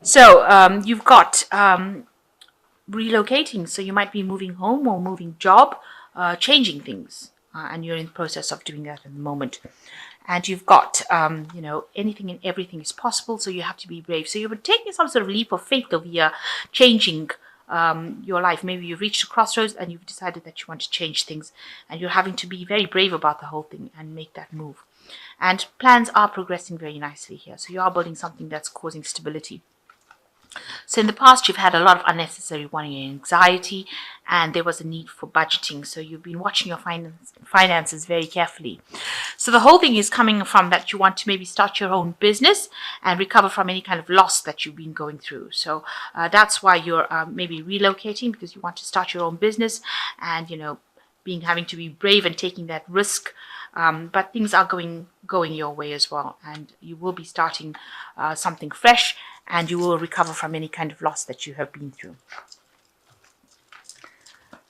So you've got relocating. So you might be moving home or moving job, changing things. And you're in the process of doing that at the moment. And you've got, anything and everything is possible. So you have to be brave. So you're taking some sort of leap of faith over here, changing your life. Maybe you've reached a crossroads and you've decided that you want to change things. And you're having to be very brave about the whole thing and make that move. And plans are progressing very nicely here. So you are building something that's causing stability. So in the past, you've had a lot of unnecessary worry and anxiety, and there was a need for budgeting. So you've been watching your finances very carefully. So the whole thing is coming from that you want to maybe start your own business and recover from any kind of loss that you've been going through. So that's why you're maybe relocating, because you want to start your own business and, having to be brave and taking that risk. But things are going your way as well, and you will be starting something fresh, and you will recover from any kind of loss that you have been through.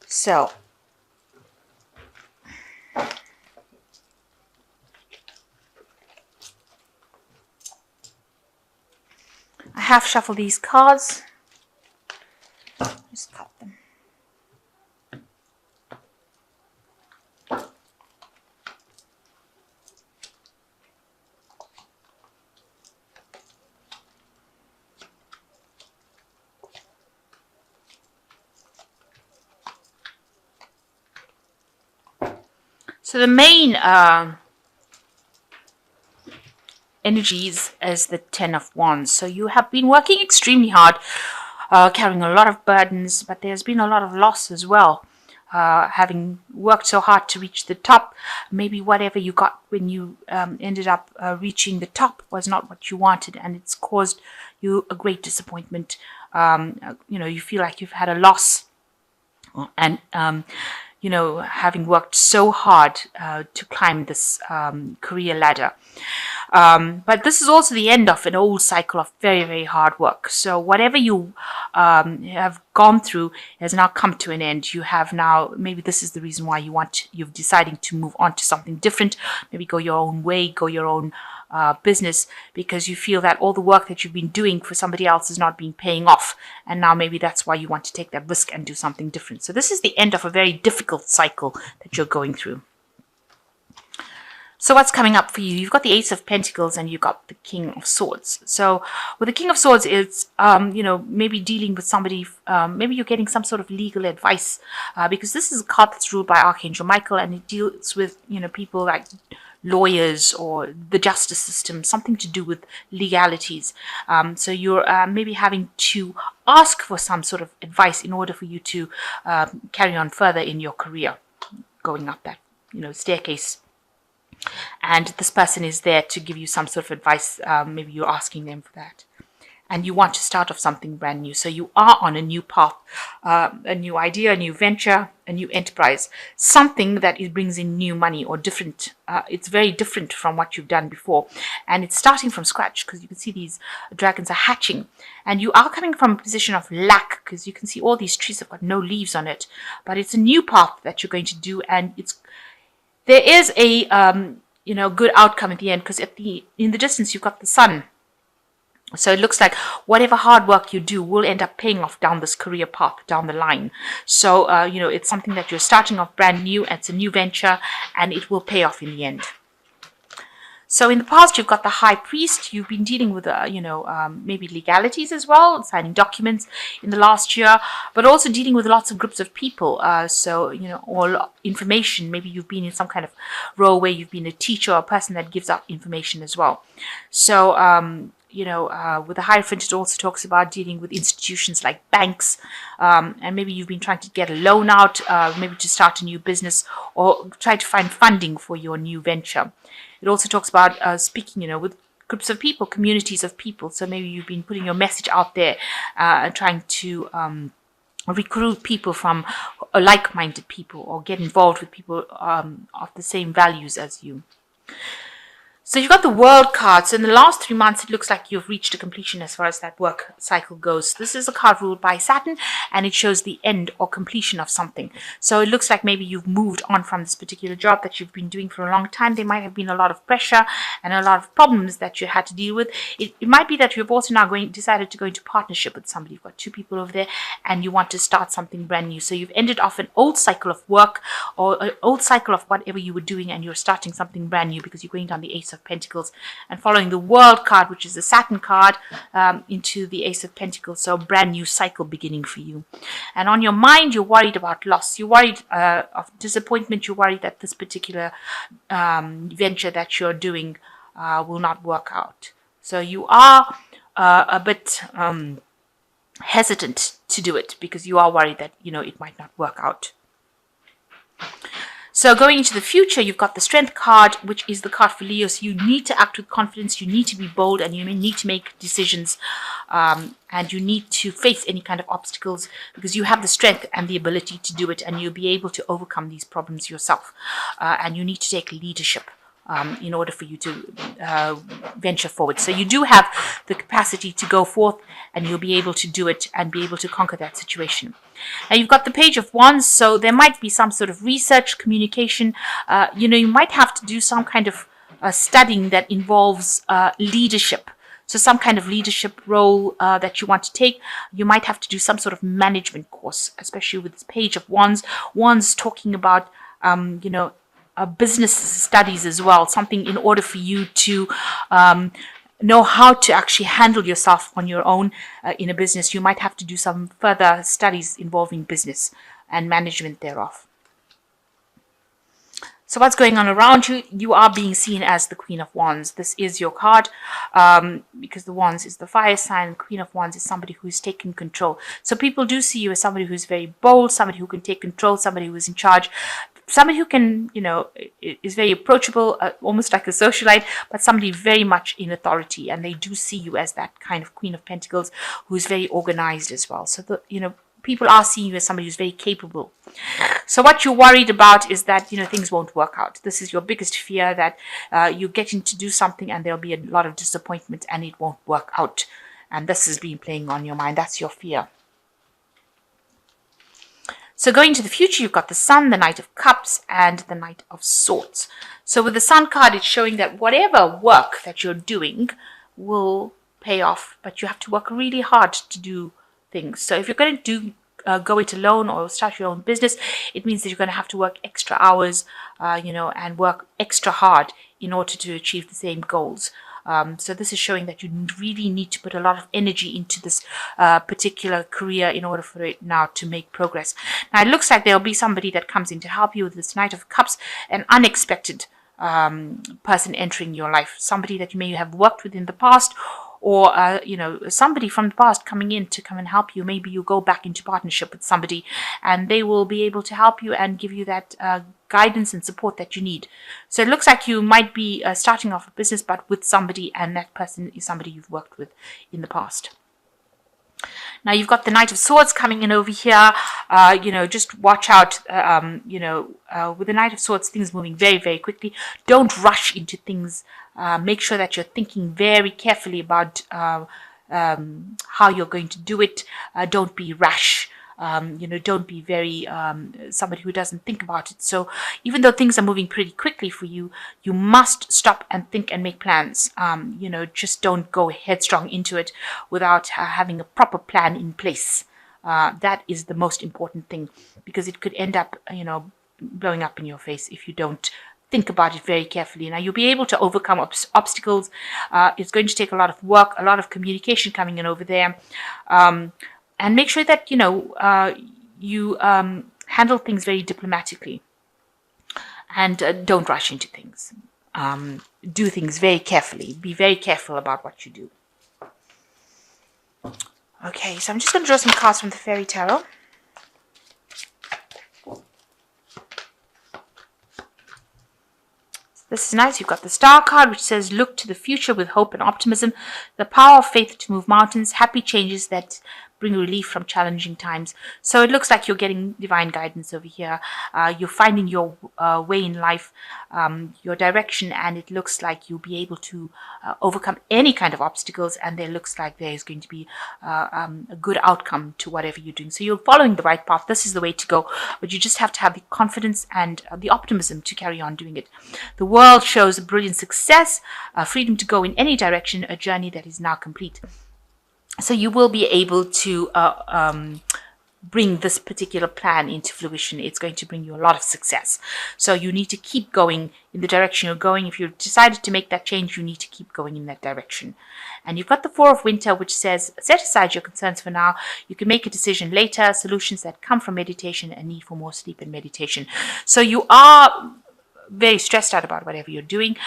So I have shuffled these cards. Just cut them. So the main energies is the Ten of Wands. So you have been working extremely hard, carrying a lot of burdens, but there's been a lot of loss as well. Having worked so hard to reach the top, maybe whatever you got when you ended up reaching the top was not what you wanted, and it's caused you a great disappointment. You feel like you've had a loss, and having worked so hard to climb this career ladder. But this is also the end of an old cycle of very, very hard work. So whatever you have gone through has now come to an end. You have now, maybe this is the reason why you're deciding to move on to something different, maybe go your own way, go your own business, because you feel that all the work that you've been doing for somebody else is not being paying off. And now maybe that's why you want to take that risk and do something different. So this is the end of a very difficult cycle that you're going through. So what's coming up for you? You've got the Ace of Pentacles and you've got the King of Swords. So with the King of Swords, it's, maybe dealing with somebody, maybe you're getting some sort of legal advice, because this is a card that's ruled by Archangel Michael, and it deals with, people like lawyers or the justice system, something to do with legalities. So you're maybe having to ask for some sort of advice in order for you to carry on further in your career, going up that, staircase. And this person is there to give you some sort of advice. Maybe you're asking them for that. And you want to start off something brand new. So you are on a new path, a new idea, a new venture, a new enterprise, something that brings in new money or different. It's very different from what you've done before. And it's starting from scratch, because you can see these dragons are hatching. And you are coming from a position of lack, because you can see all these trees have got no leaves on it. But it's a new path that you're going to do, and there is a good outcome at the end, because in the distance you've got the sun. So it looks like whatever hard work you do will end up paying off down this career path down the line. So it's something that you're starting off brand new. It's a new venture, and it will pay off in the end. So in the past, you've got the High Priest. You've been dealing with, maybe legalities as well, signing documents in the last year, but also dealing with lots of groups of people. All information. Maybe you've been in some kind of role where you've been a teacher or a person that gives out information as well. So, with the Hierophant, it also talks about dealing with institutions like banks, and maybe you've been trying to get a loan out, maybe to start a new business or try to find funding for your new venture. It also talks about speaking, with groups of people, communities of people. So maybe you've been putting your message out there, trying to recruit people from like-minded people, or get involved with people of the same values as you. So you've got the World card. So in the last 3 months, it looks like you've reached a completion as far as that work cycle goes. This is a card ruled by Saturn, and it shows the end or completion of something. So it looks like maybe you've moved on from this particular job that you've been doing for a long time. There might have been a lot of pressure and a lot of problems that you had to deal with. It might be that you've also now decided to go into partnership with somebody. You've got two people over there, and you want to start something brand new. So you've ended off an old cycle of work or an old cycle of whatever you were doing, and you're starting something brand new because you're going down the Ace of Pentacles and following the World card, which is the Saturn card, into the Ace of Pentacles. So a brand new cycle beginning for you. And on your mind, you're worried about loss. You're worried of disappointment. You're worried that this particular venture that you're doing will not work out. So you are a bit hesitant to do it because you are worried that, it might not work out. So going into the future, you've got the Strength card, which is the card for Leo. So you need to act with confidence, you need to be bold, and you need to make decisions, and you need to face any kind of obstacles because you have the strength and the ability to do it, and you'll be able to overcome these problems yourself. And you need to take leadership in order for you to venture forward. So you do have the capacity to go forth, and you'll be able to do it and be able to conquer that situation. Now you've got the Page of Wands, so there might be some sort of research, communication. You might have to do some kind of studying that involves leadership. So some kind of leadership role that you want to take. You might have to do some sort of management course, especially with this Page of Wands. Wands talking about, business studies as well, something in order for you to know how to actually handle yourself on your own in a business. You might have to do some further studies involving business and management thereof. So what's going on around you? You are being seen as the Queen of Wands. This is your card because the Wands is the fire sign. Queen of Wands is somebody who's taken control. So people do see you as somebody who's very bold, somebody who can take control, somebody who is in charge, somebody who can, is very approachable, almost like a socialite, but somebody very much in authority. And they do see you as that kind of Queen of Pentacles who is very organized as well. So, people are seeing you as somebody who's very capable. So what you're worried about is that, things won't work out. This is your biggest fear, that you're getting to do something and there'll be a lot of disappointment and it won't work out. And this has been playing on your mind. That's your fear. So going to the future, you've got the Sun, the Knight of Cups, and the Knight of Swords. So with the Sun card, it's showing that whatever work that you're doing will pay off, but you have to work really hard to do things. So if you're going to go it alone or start your own business, it means that you're going to have to work extra hours, and work extra hard in order to achieve the same goals. So this is showing that you really need to put a lot of energy into this particular career in order for it now to make progress. Now it looks like there'll be somebody that comes in to help you with this Knight of Cups, an unexpected person entering your life, somebody that you may have worked with in the past, or somebody from the past coming in to come and help you. Maybe you go back into partnership with somebody and they will be able to help you and give you that guidance and support that you need. So it looks like you might be starting off a business, but with somebody, and that person is somebody you've worked with in the past. Now you've got the Knight of Swords coming in over here. Just watch out, with the Knight of Swords, things moving very, very quickly. Don't rush into things. Make sure that you're thinking very carefully about how you're going to do it. Don't be rash. Don't be very somebody who doesn't think about it. So even though things are moving pretty quickly for you, you must stop and think and make plans. Just don't go headstrong into it without having a proper plan in place. That is the most important thing, because it could end up, blowing up in your face if you don't think about it very carefully. Now you'll be able to overcome obstacles. It's going to take a lot of work, a lot of communication coming in over there. And make sure that, you handle things very diplomatically. And don't rush into things. Do things very carefully. Be very careful about what you do. Okay, so I'm just going to draw some cards from the Fairy Tarot. This is nice. You've got the Star card, which says, look to the future with hope and optimism. The power of faith to move mountains. Happy changes that bring relief from challenging times. So it looks like you're getting divine guidance over here. You're finding your way in life, your direction, and it looks like you'll be able to overcome any kind of obstacles, and there looks like there is going to be a good outcome to whatever you're doing. So you're following the right path. This is the way to go, but you just have to have the confidence and the optimism to carry on doing it. The world shows a brilliant success, freedom to go in any direction, a journey that is now complete. So you will be able to bring this particular plan into fruition. It's going to bring you a lot of success. So you need to keep going in the direction you're going. If you've decided to make that change, you need to keep going in that direction. And you've got the Four of Winter, which says, set aside your concerns for now. You can make a decision later. Solutions that come from meditation and need for more sleep and meditation. So you are very stressed out about whatever you're doing.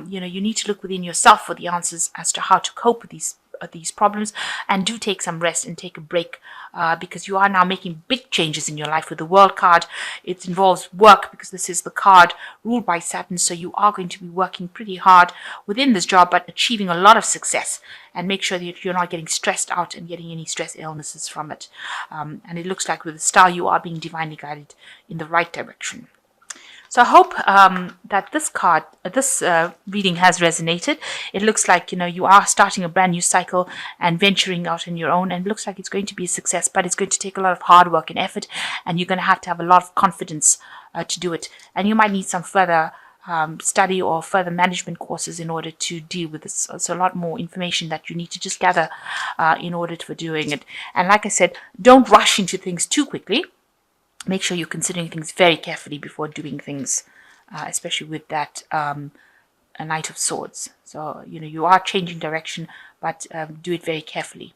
You need to look within yourself for the answers as to how to cope with these problems, and do take some rest and take a break, because you are now making big changes in your life. With the World card, it involves work, because this is the card ruled by Saturn, so you are going to be working pretty hard within this job, but achieving a lot of success. And make sure that you're not getting stressed out and getting any stress illnesses from it. And it looks like with the star, you are being divinely guided in the right direction. So I hope that this reading has resonated. It looks like, you are starting a brand new cycle and venturing out on your own, and it looks like it's going to be a success, but it's going to take a lot of hard work and effort, and you're going to have a lot of confidence to do it. And you might need some further study or further management courses in order to deal with this. So a lot more information that you need to just gather in order for doing it. And like I said, don't rush into things too quickly. Make sure you're considering things very carefully before doing things, especially with that a Knight of Swords. So, you are changing direction, but do it very carefully.